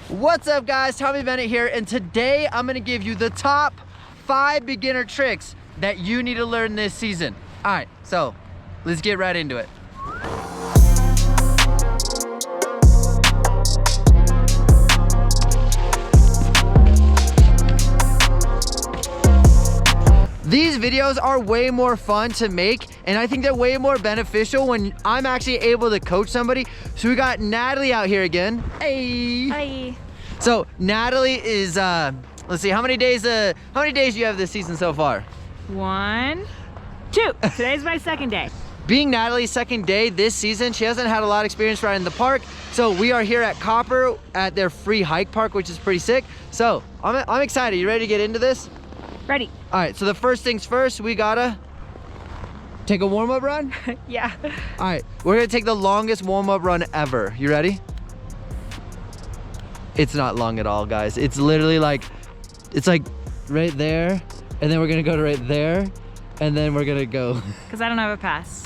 What's up guys, Tommy Bennett here, and today I'm gonna give you the top 5 beginner tricks that you need to learn this season. All right, so let's get right into it. These videos are way more fun to make, and I think they're way more beneficial when I'm actually able to coach somebody. So we got Natalie out here again. Hey. Hi. So Natalie is, let's see, how many days do you have this season so far? 1, 2. Today's my second day. Being Natalie's second day this season, she hasn't had a lot of experience riding the park. So we are here at Copper at their free hike park, which is pretty sick. So I'm excited. You ready to get into this? Ready. All right, so the first things first, we gotta take a warm-up run? Yeah. All right, we're gonna take the longest warm-up run ever. You ready? It's not long at all, guys. It's literally like, it's like right there, and then we're gonna go to right there, and then we're gonna go. Because I don't have a pass.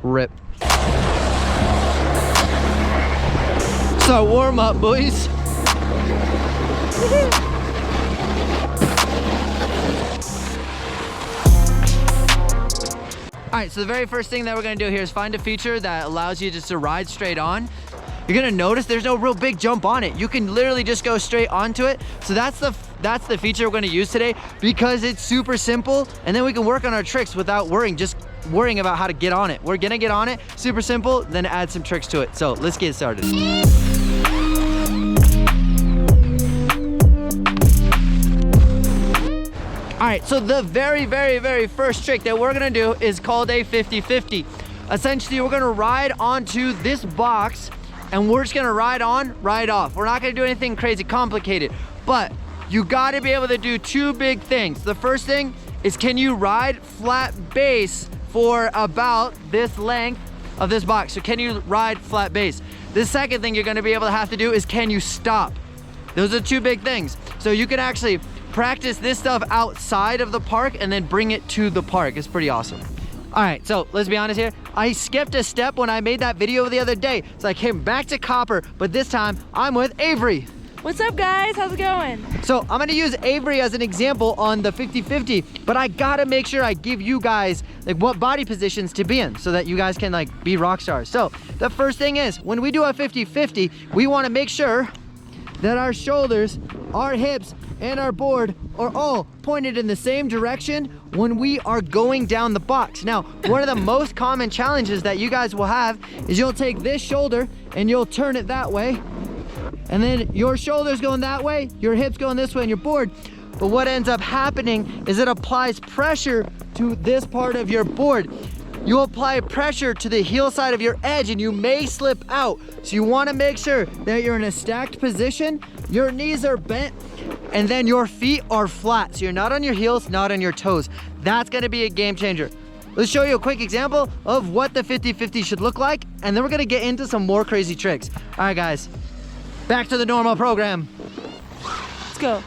Rip. So warm up, boys. All right, so the very first thing that we're gonna do here is find a feature that allows you just to ride straight on. You're gonna notice there's no real big jump on it. You can literally just go straight onto it. So that's the feature we're gonna use today because it's super simple, and then we can work on our tricks without worrying about how to get on it. We're gonna get on it, super simple, then add some tricks to it. So let's get started. All right, so the very first trick that we're gonna do is called a 50-50. Essentially, we're gonna ride onto this box and we're just gonna ride on, ride off. We're not gonna do anything crazy complicated, but you gotta be able to do 2 big things. The first thing is, can you ride flat base for about this length of this box? So can you ride flat base? The second thing you're gonna be able to have to do is, can you stop? Those are 2 big things. So you can actually practice this stuff outside of the park and then bring it to the park. It's pretty awesome. All right, so let's be honest here. I skipped a step when I made that video the other day. So I came back to Copper, but this time I'm with Avery. What's up guys, how's it going? So I'm gonna use Avery as an example on the 50-50, but I gotta make sure I give you guys like what body positions to be in so that you guys can like be rock stars. So the first thing is, when we do a 50-50, we wanna make sure that our shoulders, our hips, and our board are all pointed in the same direction when we are going down the box. Now, one of the most common challenges that you guys will have is you'll take this shoulder and you'll turn it that way, and then your shoulder's going that way, your hips going this way, and your board. But what ends up happening is it applies pressure to this part of your board. You apply pressure to the heel side of your edge and you may slip out. So you wanna make sure that you're in a stacked position, your knees are bent, and then your feet are flat. So you're not on your heels, not on your toes. That's gonna be a game changer. Let's show you a quick example of what the 50-50 should look like, and then we're gonna get into some more crazy tricks. All right, guys, back to the normal program. Let's go.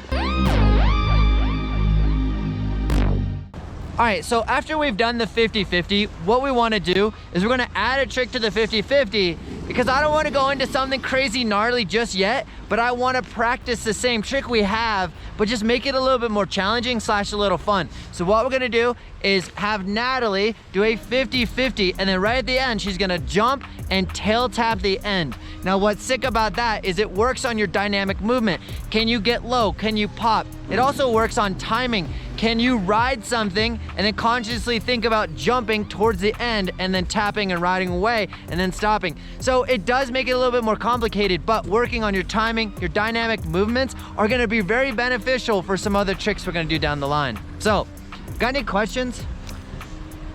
All right, so after we've done the 50-50, what we wanna do is we're gonna add a trick to the 50-50 because I don't wanna go into something crazy gnarly just yet, but I wanna practice the same trick we have, but just make it a little bit more challenging / a little fun. So what we're gonna do is have Natalie do a 50-50, and then right at the end, she's gonna jump and tail tap the end. Now what's sick about that is it works on your dynamic movement. Can you get low? Can you pop? It also works on timing. Can you ride something and then consciously think about jumping towards the end and then tapping and riding away and then stopping? So it does make it a little bit more complicated, but working on your timing, your dynamic movements are gonna be very beneficial for some other tricks we're gonna do down the line. So, got any questions?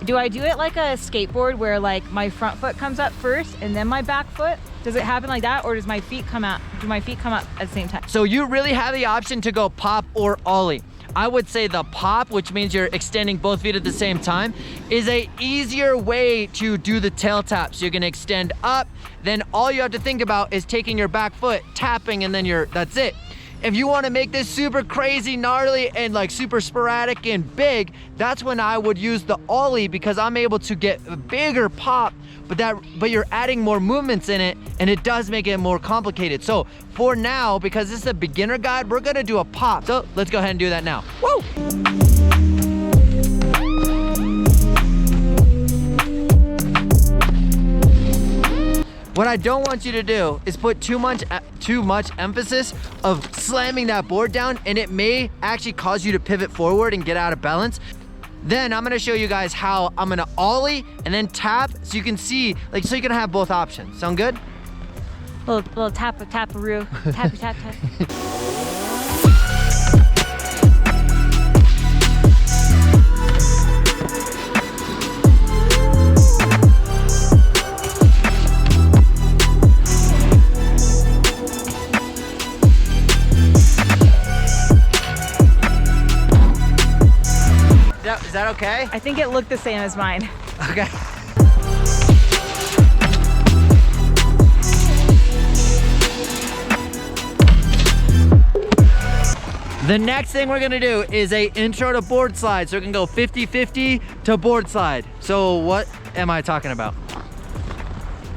Do I do it like a skateboard where like my front foot comes up first and then my back foot? Does it happen like that, or does my feet come out? Do my feet come up at the same time? So you really have the option to go pop or ollie. I would say the pop, which means you're extending both feet at the same time, is a easier way to do the tail tap. So you're gonna extend up, then all you have to think about is taking your back foot, tapping, and then that's it. If you want to make this super crazy, gnarly, and like super sporadic and big, that's when I would use the Ollie, because I'm able to get a bigger pop, but you're adding more movements in it, and it does make it more complicated. So for now, because this is a beginner guide, we're gonna do a pop. So let's go ahead and do that now. Woo! What I don't want you to do is put too much emphasis of slamming that board down, and it may actually cause you to pivot forward and get out of balance. Then I'm gonna show you guys how I'm gonna Ollie and then tap, so you can see, like, so you can have both options. Sound good? Little tap-a-roo, tap. Is that okay? I think it looked the same as mine. Okay. The next thing we're gonna do is a intro to board slide. So we're gonna go 50-50 to board slide. So what am I talking about?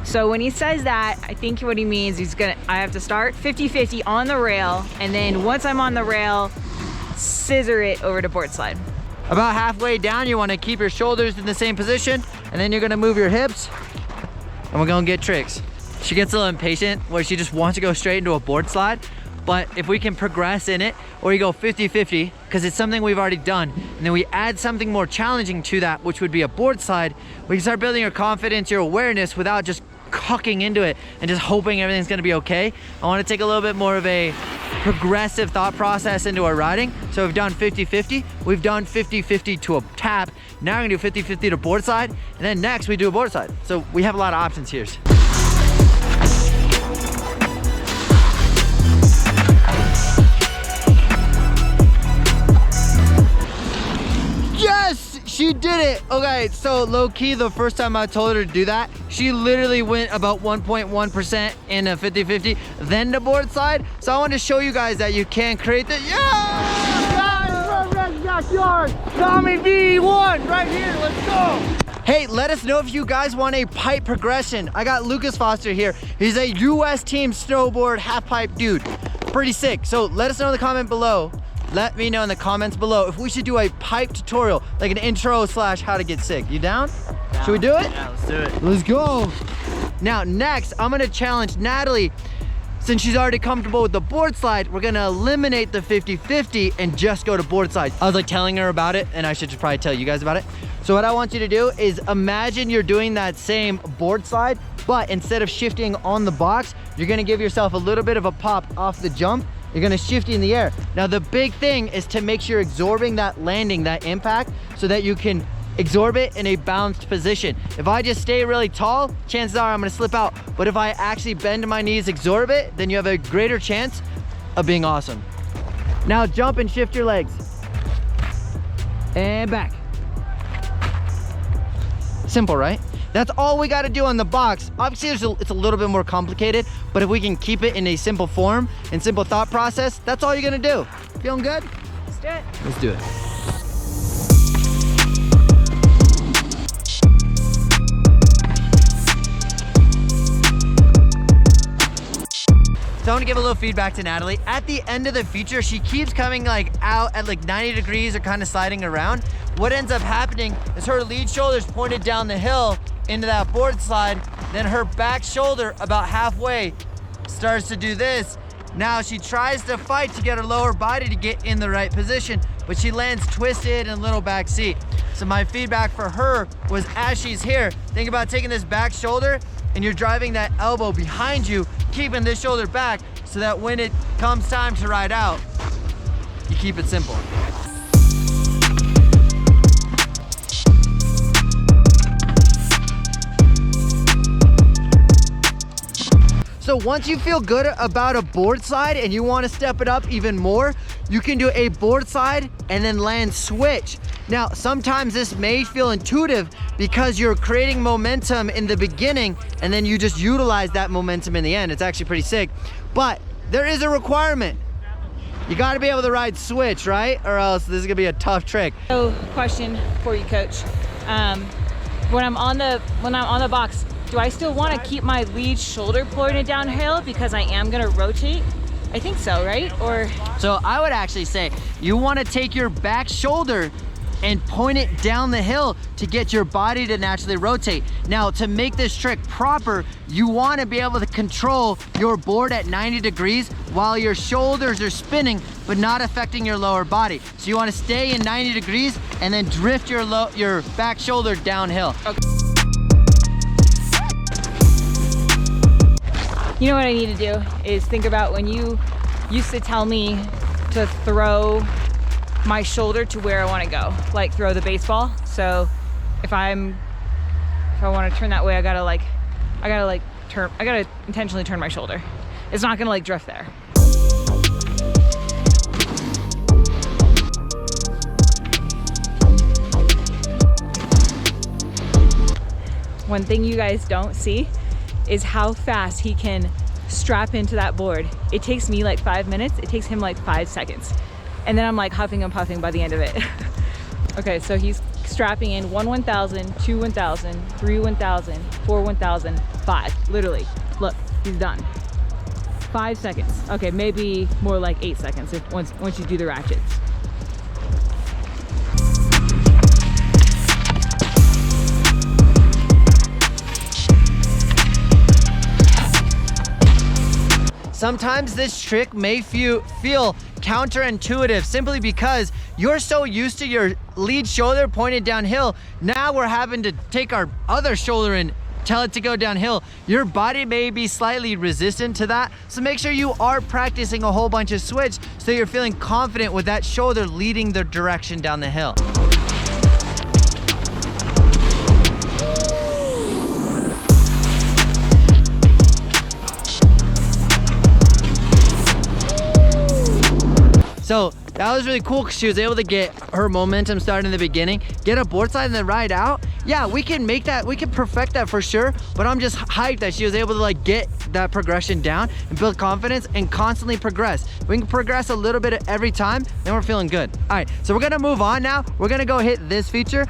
So when he says that, I think what he means I have to start 50-50 on the rail, and then once I'm on the rail, scissor it over to board slide. About halfway down, you want to keep your shoulders in the same position, and then you're gonna move your hips, and we're gonna get tricks. She gets a little impatient where she just wants to go straight into a board slide, but if we can progress in it, or you go 50-50, because it's something we've already done, and then we add something more challenging to that, which would be a board slide, we can start building your confidence, your awareness, without just cucking into it and just hoping everything's gonna be okay. I want to take a little bit more of a progressive thought process into our riding. So we've done 50-50, we've done 50-50 to a tap, now we're gonna do 50-50 to board slide, and then next we do a board slide. So we have a lot of options here. Yes, she did it. Okay, so low key, the first time I told her to do that, she literally went about 1.1% in a 50-50, then the board slide. So I want to show you guys that you can create the, backyard, Tommy V1 right here, let's go. Hey, let us know if you guys want a pipe progression. I got Lucas Foster here. He's a US team snowboard half pipe dude. Pretty sick. So let us know in the comment below. Let me know in the comments below if we should do a pipe tutorial, like an intro / how to get sick. You down? Should we do it? Yeah, let's do it. Let's go. Now, next, I'm gonna challenge Natalie. Since she's already comfortable with the board slide, we're gonna eliminate the 50-50 and just go to board slide. I was like telling her about it, and I should just probably tell you guys about it. So what I want you to do is imagine you're doing that same board slide, but instead of shifting on the box, you're gonna give yourself a little bit of a pop off the jump. You're gonna shift in the air. Now the big thing is to make sure you're absorbing that landing, that impact, so that you can absorb it in a balanced position. If I just stay really tall, chances are I'm gonna slip out. But if I actually bend my knees, absorb it, then you have a greater chance of being awesome. Now jump and shift your legs. And back. Simple, right? That's all we gotta do on the box. Obviously, it's a little bit more complicated, but if we can keep it in a simple form and simple thought process, that's all you're gonna do. Feeling good? Let's do it. Let's do it. So I want to give a little feedback to Natalie. At the end of the feature, she keeps coming like out at like 90 degrees or kind of sliding around. What ends up happening is her lead shoulder's pointed down the hill into that board slide, then her back shoulder about halfway starts to do this. Now she tries to fight to get her lower body to get in the right position, but she lands twisted in a little back seat. So my feedback for her was, as she's here, think about taking this back shoulder and you're driving that elbow behind you, keeping this shoulder back so that when it comes time to ride out, you keep it simple. So once you feel good about a board slide and you want to step it up even more, you can do a board slide and then land switch. Now, sometimes this may feel intuitive because you're creating momentum in the beginning and then you just utilize that momentum in the end. It's actually pretty sick, but there is a requirement. You gotta be able to ride switch, right? Or else this is gonna be a tough trick. So, question for you, coach. When I'm on the box, do I still want to keep my lead shoulder pointed downhill because I am gonna rotate? I think so, right? Or so I would actually say you want to take your back shoulder and point it down the hill to get your body to naturally rotate. Now, to make this trick proper, you want to be able to control your board at 90 degrees while your shoulders are spinning, but not affecting your lower body. So you want to stay in 90 degrees and then drift your back shoulder downhill. okay. You know what I need to do is think about when you used to tell me to throw my shoulder to where I want to go, like throw the baseball. So if I want to turn that way, I gotta intentionally turn my shoulder. It's not gonna like drift there. One thing you guys don't see is how fast he can strap into that board. It takes me like 5 minutes. It takes him like 5 seconds. And then I'm like huffing and puffing by the end of it. Okay, so he's strapping in 1 1000, 2 1000, 3 1000, 4 1000, 5. Literally, look, he's done. 5 seconds. Okay, maybe more like 8 seconds once you do the ratchets. Sometimes this trick may feel counterintuitive simply because you're so used to your lead shoulder pointed downhill. Now we're having to take our other shoulder and tell it to go downhill. Your body may be slightly resistant to that. So make sure you are practicing a whole bunch of switch so you're feeling confident with that shoulder leading the direction down the hill. So that was really cool because she was able to get her momentum started in the beginning, get a board slide and then ride out. Yeah, we can make that, we can perfect that for sure, but I'm just hyped that she was able to like get that progression down and build confidence and constantly progress. If we can progress a little bit every time, then we're feeling good. All right, so we're gonna move on now. We're gonna go hit this feature.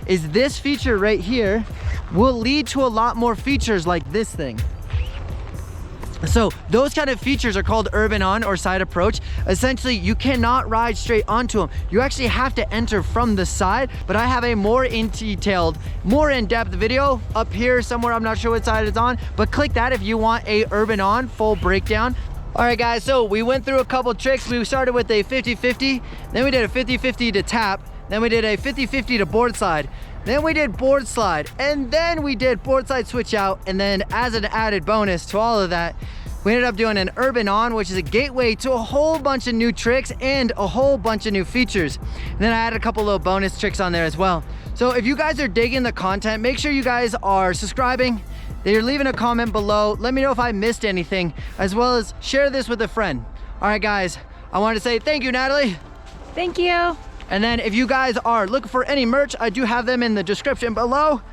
Is this feature right here will lead to a lot more features like this thing. So those kind of features are called urban on or side approach. Essentially, you cannot ride straight onto them. You actually have to enter from the side, but I have a more detailed, more in-depth video up here somewhere. I'm not sure what side it's on, but click that if you want a urban on full breakdown. All right, guys, so we went through a couple tricks. We started with a 50-50, then we did a 50-50 to tap, then we did a 50-50 to board slide, then we did board slide, and then we did board slide switch out, and then as an added bonus to all of that, we ended up doing an urban on, which is a gateway to a whole bunch of new tricks and a whole bunch of new features. And then I added a couple little bonus tricks on there as well. So if you guys are digging the content, make sure you guys are subscribing, that you're leaving a comment below. Let me know if I missed anything, as well as share this with a friend. All right, guys, I wanted to say thank you, Natalie. Thank you. And then if you guys are looking for any merch, I do have them in the description below.